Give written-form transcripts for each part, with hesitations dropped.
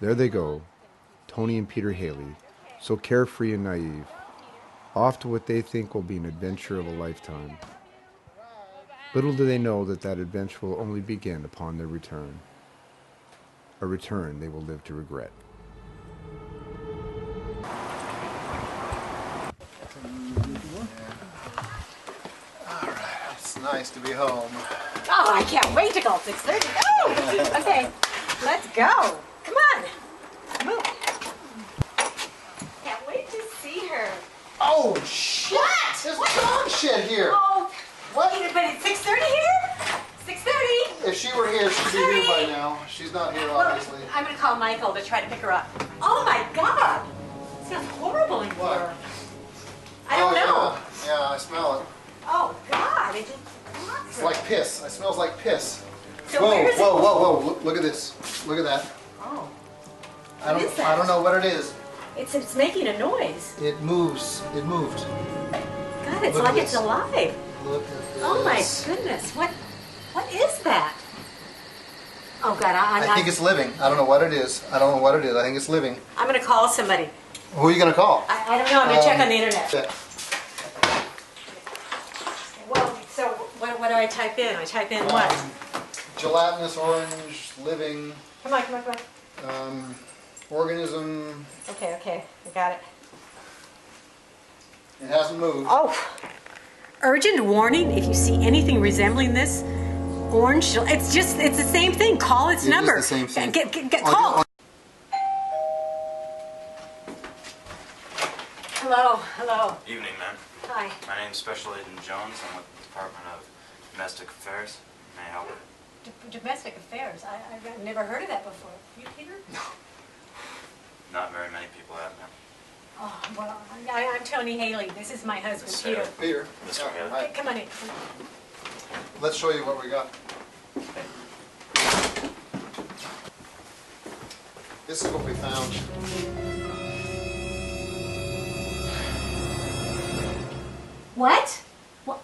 There they go, Tony and Peter Haley, so carefree and naive, off to what they think will be an adventure of a lifetime. Little do they know that that adventure will only begin upon their return, a return they will live to regret. All right, it's nice to be home. Oh, I can't wait to go. 6:30. Oh, okay, let's go. Come on, move. Can't wait to see her. Oh, shit! What? There's What? dog shit here. Oh, What? but it's 6:30 here. 6:30. If she were here, she'd be here by now. She's not here, obviously. Well, I'm gonna call Michael to try to pick her up. Oh my God, it smells horrible in What? here. I don't know. Yeah, I smell it. Oh God, it It's like piss. It smells like piss. So Whoa, where is it? whoa, whoa, whoa! Look at this. Look at that. Oh, I What is that? don't know what it is. it's making a noise. It moves. It moved. God, it's Look like at it's this. alive. Look at this. Oh my goodness, what is that? Oh God, I think it's living. I don't know what it is. I don't know what it is. I think it's living. I'm gonna call somebody. Who are you gonna call? I don't know. I'm gonna check on the internet. Yeah. Well, so what do I type in? I type in what? Gelatinous orange, living, Come on, come on, come on. organism. Okay, I got it. It hasn't moved. Oh, urgent warning! If you see anything resembling this, orange. It's the same thing. Call its It is number. the same thing. Get call. Hello. Evening, ma'am. Hi. My name's Special Agent Jones. I'm with the Department of Domestic Affairs. May I help you? Domestic affairs. I've never heard of that before. You, Peter? Not very many people have, ma'am. Oh, well, I'm Tony Haley. This is my husband, Miss Peter. Haley. Peter. Mr. Yeah, Haley. hi. Come on in. Let's show you what we got. This is what we found. What? What?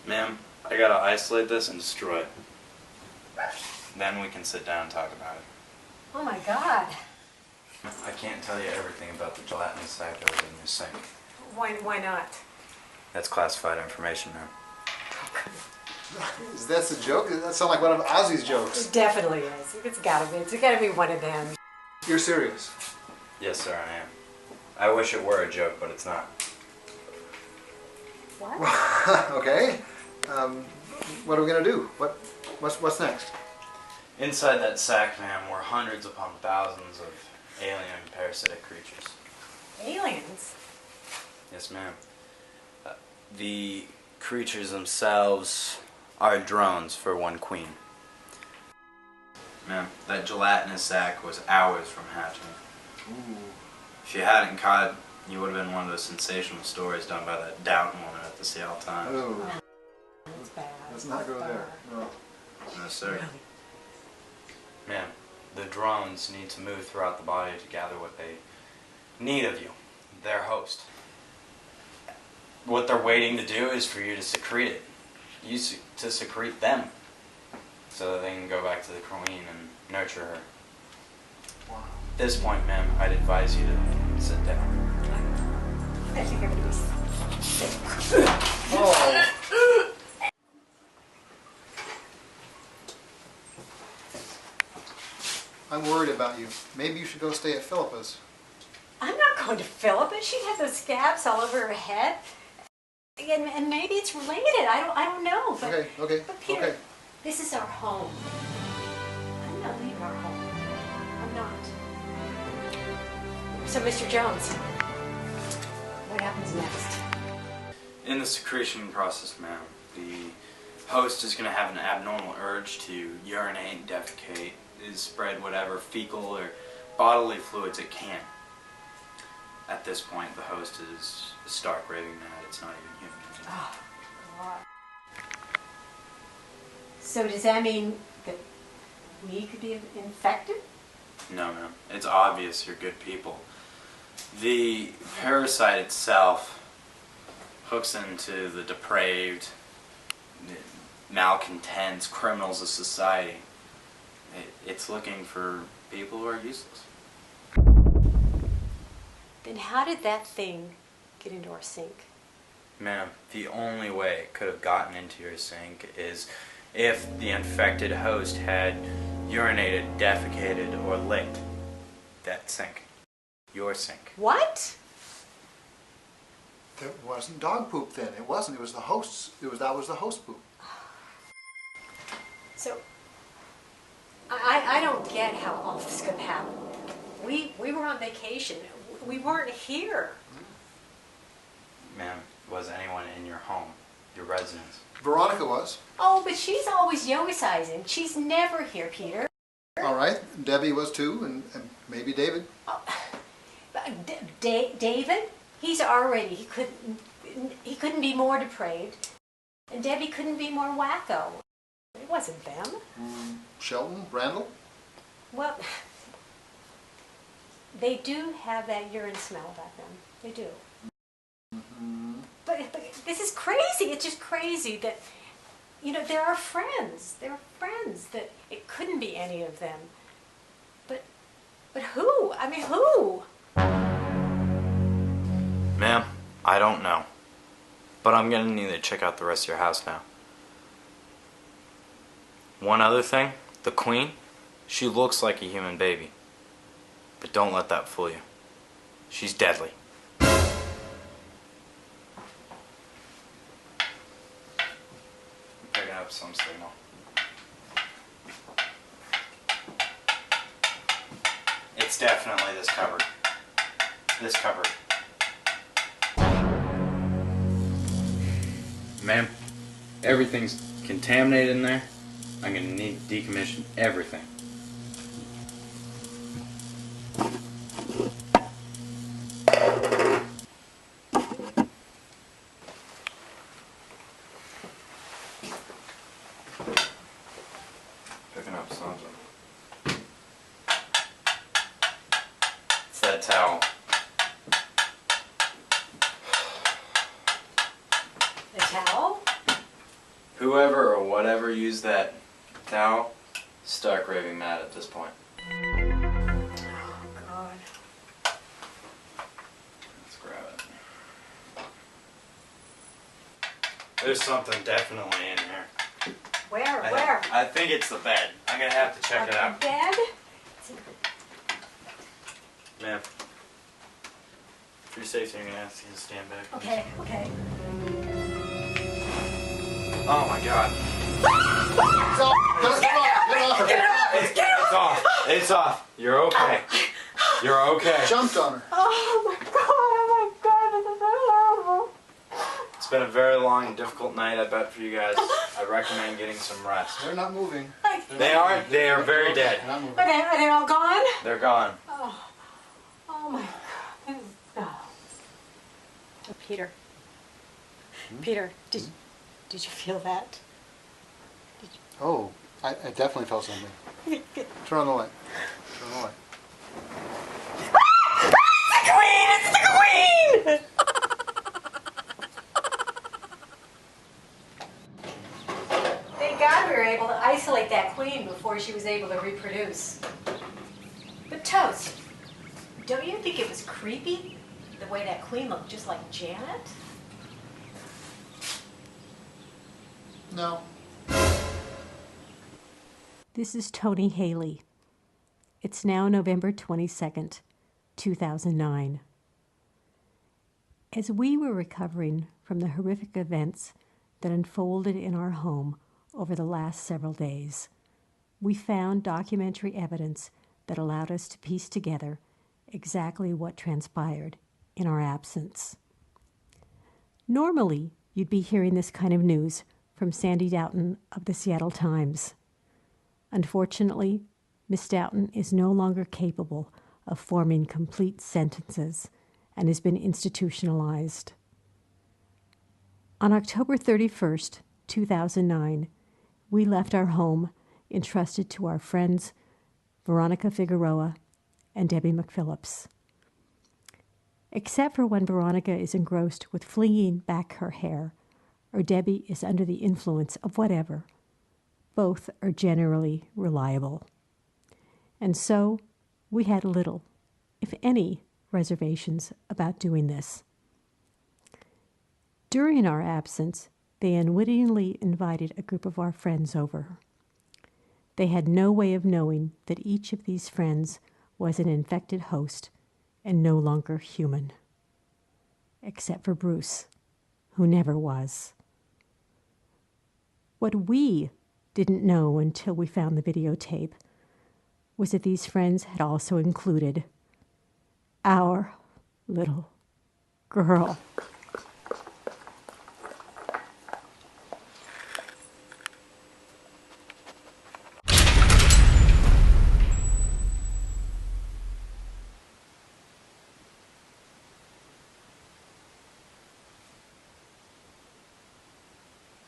Ma'am, I gotta isolate this and destroy it. Then we can sit down and talk about it. Oh my God. I can't tell you everything about the gelatinous sack that was in your sink. Why not? That's classified information, ma'am. Is that a joke? That sounds like one of Ozzy's jokes. It definitely is. It's gotta be. It's gotta be one of them. You're serious? Yes, sir, I am. I wish it were a joke, but it's not. What? Okay. What are we gonna do? What's next? Inside that sack, ma'am, were hundreds upon thousands of alien parasitic creatures. Aliens? Yes, ma'am. The creatures themselves are drones for one queen. Ma'am, that gelatinous sack was hours from hatching. Ooh. If you hadn't caught it, you would have been one of those sensational stories done by that Downton woman at the Seattle Times. Oh. It's bad. Let's not go there. No. No, sir. Ma'am, the drones need to move throughout the body to gather what they need of you, their host. What they're waiting to do is for you to secrete it. To secrete them. So that they can go back to the queen and nurture her. Wow. At this point, ma'am, I'd advise you to sit down. I think I'm gonna be sick. Oh. I'm worried about you. Maybe you should go stay at Philippa's. I'm not going to Philippa. She had those scabs all over her head. And maybe it's related. I don't know. But, Okay. But Peter, Okay. this is our home. I'm not leaving our home. I'm not. So, Mr. Jones, what happens next? In the secretion process, ma'am, the host is going to have an abnormal urge to urinate, defecate, spread whatever fecal or bodily fluids it can. At this point, the host is stark raving mad. It's not even human anymore. Oh, God. So does that mean that we could be infected? No, ma'am. It's obvious you're good people. The parasite itself hooks into the depraved, malcontents, criminals of society. It's looking for people who are useless. Then how did that thing get into our sink? Ma'am, the only way it could have gotten into your sink is if the infected host had urinated, defecated, or licked that sink. Your sink. What? There wasn't dog poop then. It wasn't. It was the host's. That was the host poop. So, I don't get how all this could happen. We were on vacation. We weren't here. Ma'am, was anyone in your home, your residence? Veronica was. Oh, but she's always yoga-sizing. She's never here, Peter. All right. Debbie was too, and maybe David. David? He's already, he couldn't be more depraved. And Debbie couldn't be more wacko. It wasn't them. Shelton, Randall. Well, they do have that urine smell about them. They do. But this is crazy. It's just crazy that, they're our friends. They're friends. That it couldn't be any of them. But who? I mean, who? Ma'am, I don't know. But I'm gonna need to check out the rest of your house now. One other thing, the Queen, she looks like a human baby. But don't let that fool you. She's deadly. I'm picking up some signal. It's definitely this cupboard. This cupboard. Ma'am, everything's contaminated in there. I'm gonna need to decommission everything. Picking up something. It's that towel. The towel? Whoever or whatever used that towel, stark raving mad at this point. Oh, God. Let's grab it. There's something definitely in here. Where? I think it's the bed. I'm gonna have to check it out. Bed? Ma'am, for your safety, I'm gonna ask you to stand back. Okay. Oh my God. It's off. It's off. You're okay. You're okay. Jumped on her. Oh my God, this is so horrible. It's been a very long and difficult night, I bet, for you guys. I recommend getting some rest. They're not moving. They aren't. They are very dead. They're not moving. Are they all gone? They're gone. Oh my God. Oh, Peter. Peter, did you feel that? Oh, I definitely felt something. Turn on the light. Turn on the light. It's the Queen! Thank God we were able to isolate that Queen before she was able to reproduce. But Toast, don't you think it was creepy the way that Queen looked just like Janet? No. This is Toni Haley. It's now November 22nd, 2009. As we were recovering from the horrific events that unfolded in our home over the last several days, we found documentary evidence that allowed us to piece together exactly what transpired in our absence. Normally, you'd be hearing this kind of news from Sandy Doughton of the Seattle Times. Unfortunately, Miss Doughton is no longer capable of forming complete sentences and has been institutionalized. On October 31st, 2009, we left our home entrusted to our friends Veronica Figueroa and Debbie McPhillips. Except for when Veronica is engrossed with flinging back her hair, or Debbie is under the influence of whatever, both are generally reliable. And so we had little, if any, reservations about doing this. During our absence, they unwittingly invited a group of our friends over. They had no way of knowing that each of these friends was an infected host and no longer human. Except for Bruce, who never was. What we didn't know until we found the videotape was that these friends had also included our little girl.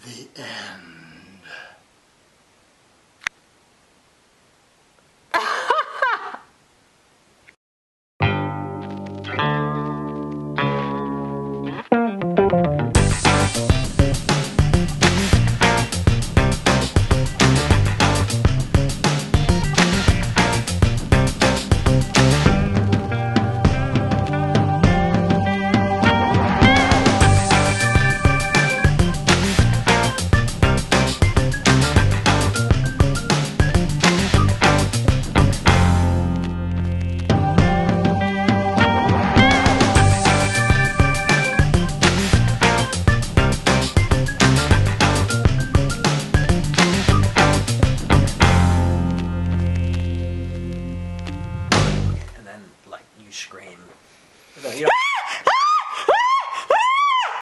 The end. And then, like, you scream. You know,